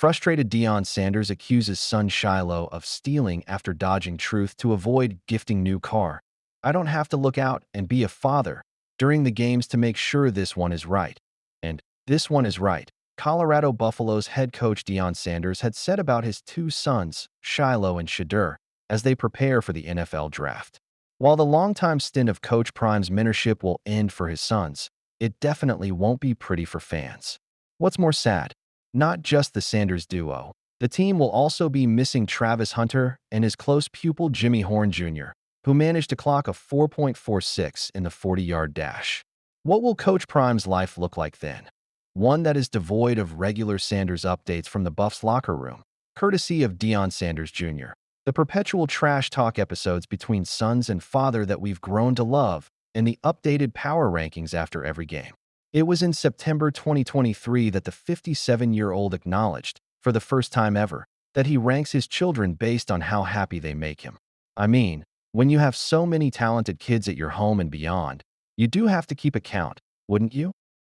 Frustrated Deion Sanders accuses son Shilo of stealing after dodging truth to avoid gifting new car. I don't have to look out and be a father during the games to make sure this one is right. And this one is right. Colorado Buffalo's head coach Deion Sanders had said about his two sons, Shilo and Shedeur, as they prepare for the NFL draft. While the longtime stint of Coach Prime's mentorship will end for his sons, it definitely won't be pretty for fans. What's more sad? Not just the Sanders duo. The team will also be missing Travis Hunter and his close pupil Jimmy Horn Jr., who managed to clock a 4.46 in the 40-yard dash. What will Coach Prime's life look like then? One that is devoid of regular Sanders updates from the Buffs locker room, courtesy of Deion Sanders Jr. The perpetual trash talk episodes between sons and father that we've grown to love, and the updated power rankings after every game. It was in September 2023 that the 57-year-old acknowledged, for the first time ever, that he ranks his children based on how happy they make him. I mean, when you have so many talented kids at your home and beyond, you do have to keep account, wouldn't you?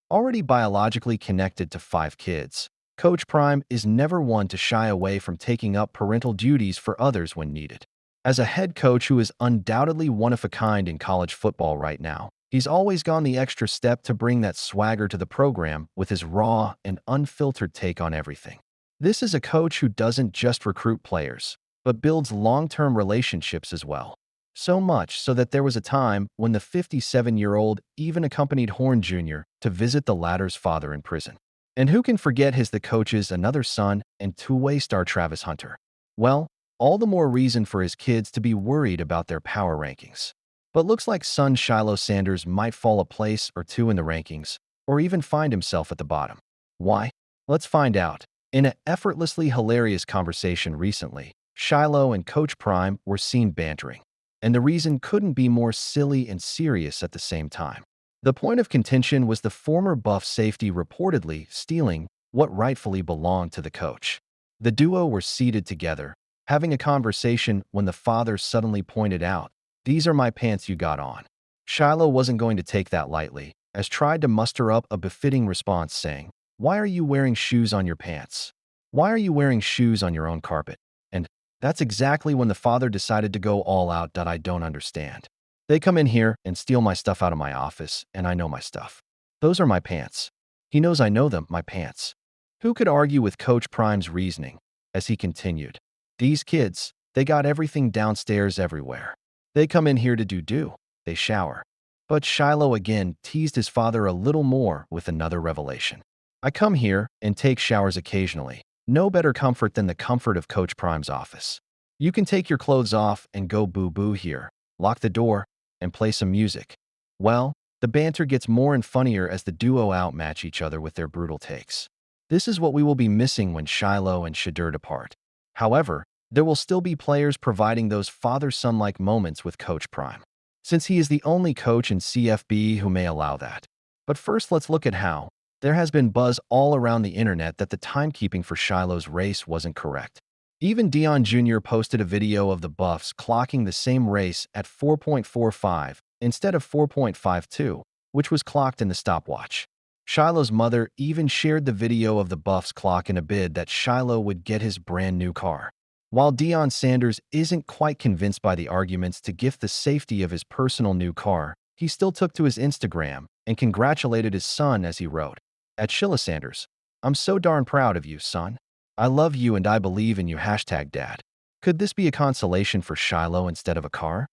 Already biologically connected to 5 kids, Coach Prime is never one to shy away from taking up parental duties for others when needed. As a head coach who is undoubtedly one of a kind in college football right now, he's always gone the extra step to bring that swagger to the program with his raw and unfiltered take on everything. This is a coach who doesn't just recruit players, but builds long-term relationships as well. So much so that there was a time when the 57-year-old even accompanied Horn Jr. to visit the latter's father in prison. And who can forget the coach's another son and two-way star Travis Hunter? Well, all the more reason for his kids to be worried about their power rankings. But looks like son Shilo Sanders might fall a place or two in the rankings, or even find himself at the bottom. Why? Let's find out. In an effortlessly hilarious conversation recently, Shilo and Coach Prime were seen bantering. And the reason couldn't be more silly and serious at the same time. The point of contention was the former Buff safety reportedly stealing what rightfully belonged to the coach. The duo were seated together, having a conversation when the father suddenly pointed out, "These are my pants you got on." Shilo wasn't going to take that lightly, as tried to muster up a befitting response saying, "Why are you wearing shoes on your pants? Why are you wearing shoes on your own carpet?" And that's exactly when the father decided to go all out. I don't understand. They come in here and steal my stuff out of my office, and I know my stuff. Those are my pants. He knows I know them, my pants. Who could argue with Coach Prime's reasoning, as he continued? These kids, they got everything downstairs everywhere. They come in here to do. They shower. But Shilo again teased his father a little more with another revelation. I come here and take showers occasionally. No better comfort than the comfort of Coach Prime's office. You can take your clothes off and go boo-boo here, lock the door, and play some music. Well, the banter gets more and funnier as the duo outmatch each other with their brutal takes. This is what we will be missing when Shilo and Shadur depart. However, there will still be players providing those father-son-like moments with Coach Prime, since he is the only coach in CFB who may allow that. But first, let's look at how. There has been buzz all around the internet that the timekeeping for Shilo's race wasn't correct. Even Deion Jr. posted a video of the Buffs clocking the same race at 4.45 instead of 4.52, which was clocked in the stopwatch. Shilo's mother even shared the video of the Buffs clock in a bid that Shilo would get his brand new car. While Deion Sanders isn't quite convinced by the arguments to gift the safety of his personal new car, he still took to his Instagram and congratulated his son as he wrote, "At Shilo Sanders, I'm so darn proud of you, son. I love you and I believe in you #dad." Could this be a consolation for Shilo instead of a car?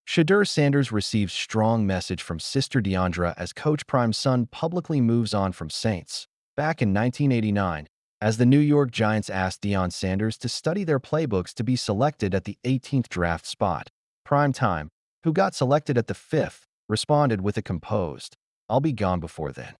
Shedeur Sanders receives strong message from sister Deandra as Coach Prime's son publicly moves on from Saints. Back in 1989, as the New York Giants asked Deion Sanders to study their playbooks to be selected at the 18th draft spot, Prime Time, who got selected at the 5th, responded with a composed, "I'll be gone before then."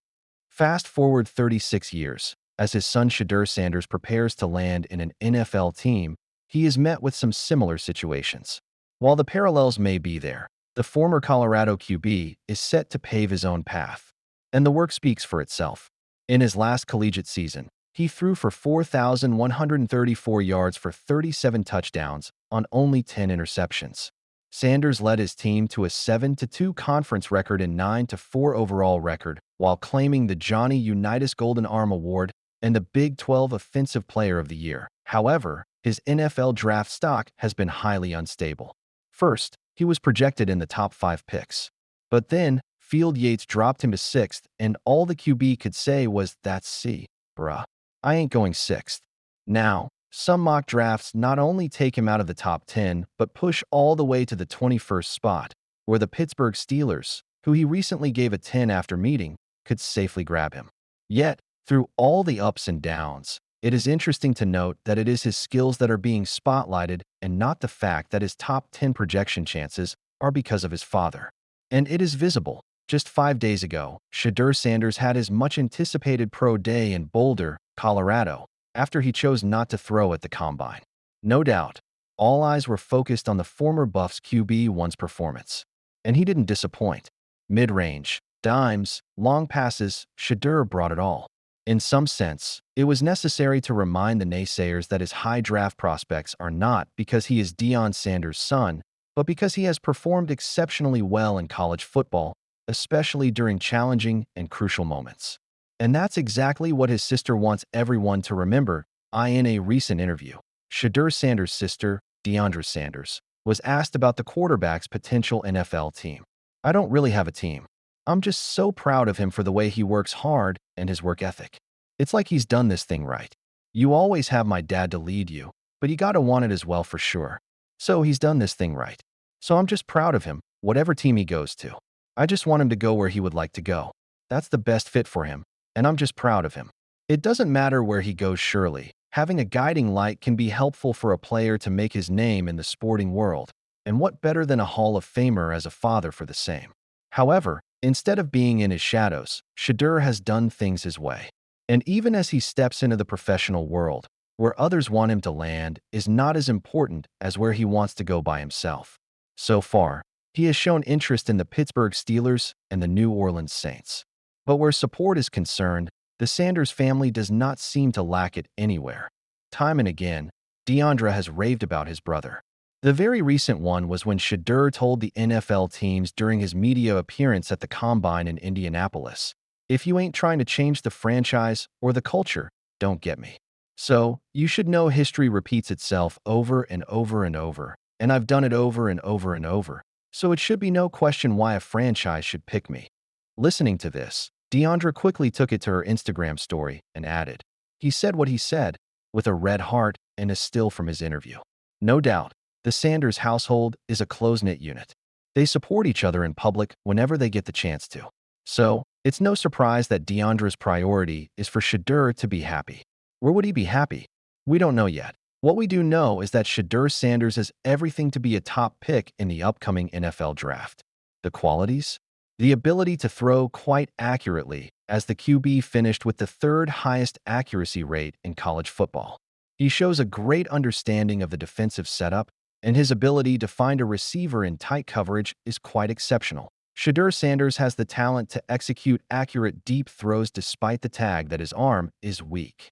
Fast forward 36 years, as his son Shedeur Sanders prepares to land in an NFL team, he is met with some similar situations. While the parallels may be there, the former Colorado QB is set to pave his own path. And the work speaks for itself. In his last collegiate season, he threw for 4,134 yards for 37 touchdowns on only 10 interceptions. Sanders led his team to a 7-2 conference record and 9-4 overall record, while claiming the Johnny Unitas Golden Arm Award and the Big 12 Offensive Player of the Year. However, his NFL draft stock has been highly unstable. First, he was projected in the top 5 picks. But then, Field Yates dropped him to 6th, and all the QB could say was, "That's C, bruh. I ain't going 6th." Now, some mock drafts not only take him out of the top 10, but push all the way to the 21st spot, where the Pittsburgh Steelers, who he recently gave a 10 after meeting, could safely grab him. Yet, through all the ups and downs, it is interesting to note that it is his skills that are being spotlighted and not the fact that his top 10 projection chances are because of his father. And it is visible. Just 5 days ago, Shedeur Sanders had his much-anticipated pro day in Boulder, Colorado, after he chose not to throw at the combine. No doubt, all eyes were focused on the former Buffs QB1's performance. And he didn't disappoint. Mid-range, dimes, long passes, Shedeur brought it all. In some sense, it was necessary to remind the naysayers that his high draft prospects are not because he is Deion Sanders' son, but because he has performed exceptionally well in college football, especially during challenging and crucial moments. And that's exactly what his sister wants everyone to remember. In a recent interview, Shedeur Sanders' sister, Deandra Sanders, was asked about the quarterback's potential NFL team. "I don't really have a team. I'm just so proud of him for the way he works hard and his work ethic. It's like he's done this thing right. You always have my dad to lead you, but you gotta want it as well for sure. So he's done this thing right. So I'm just proud of him, whatever team he goes to. I just want him to go where he would like to go. That's the best fit for him, and I'm just proud of him. It doesn't matter where he goes, surely. Having a guiding light can be helpful for a player to make his name in the sporting world, and what better than a Hall of Famer as a father for the same?" However, instead of being in his shadows, Shedeur has done things his way. And even as he steps into the professional world, where others want him to land is not as important as where he wants to go by himself. So far, he has shown interest in the Pittsburgh Steelers and the New Orleans Saints. But where support is concerned, the Sanders family does not seem to lack it anywhere. Time and again, Deandra has raved about his brother. The very recent one was when Shedeur told the NFL teams during his media appearance at the Combine in Indianapolis, "If you ain't trying to change the franchise or the culture, don't get me." So, you should know history repeats itself over and over and over, and I've done it over and over and over, so it should be no question why a franchise should pick me. Listening to this, Deandra quickly took it to her Instagram story and added, "He said what he said," with a red heart and a still from his interview. No doubt, the Sanders household is a close-knit unit. They support each other in public whenever they get the chance to. So, it's no surprise that Deandra's priority is for Shedeur to be happy. Where would he be happy? We don't know yet. What we do know is that Shedeur Sanders has everything to be a top pick in the upcoming NFL draft. The qualities? The ability to throw quite accurately, as the QB finished with the third highest accuracy rate in college football. He shows a great understanding of the defensive setup, and his ability to find a receiver in tight coverage is quite exceptional. Shedeur Sanders has the talent to execute accurate deep throws despite the tag that his arm is weak.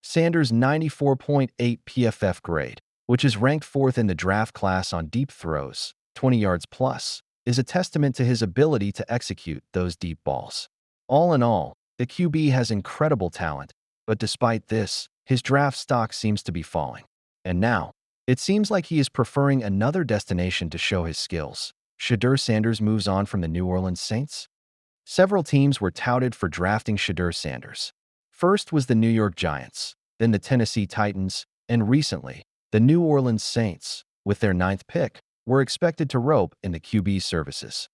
Sanders' 94.8 PFF grade, which is ranked 4th in the draft class on deep throws, 20 yards plus, is a testament to his ability to execute those deep balls. All in all, the QB has incredible talent, but despite this, his draft stock seems to be falling. And now, it seems like he is preferring another destination to show his skills. Shedeur Sanders moves on from the New Orleans Saints. Several teams were touted for drafting Shedeur Sanders. First was the New York Giants, then the Tennessee Titans, and recently, the New Orleans Saints, with their 9th pick, were expected to rope in the QB services.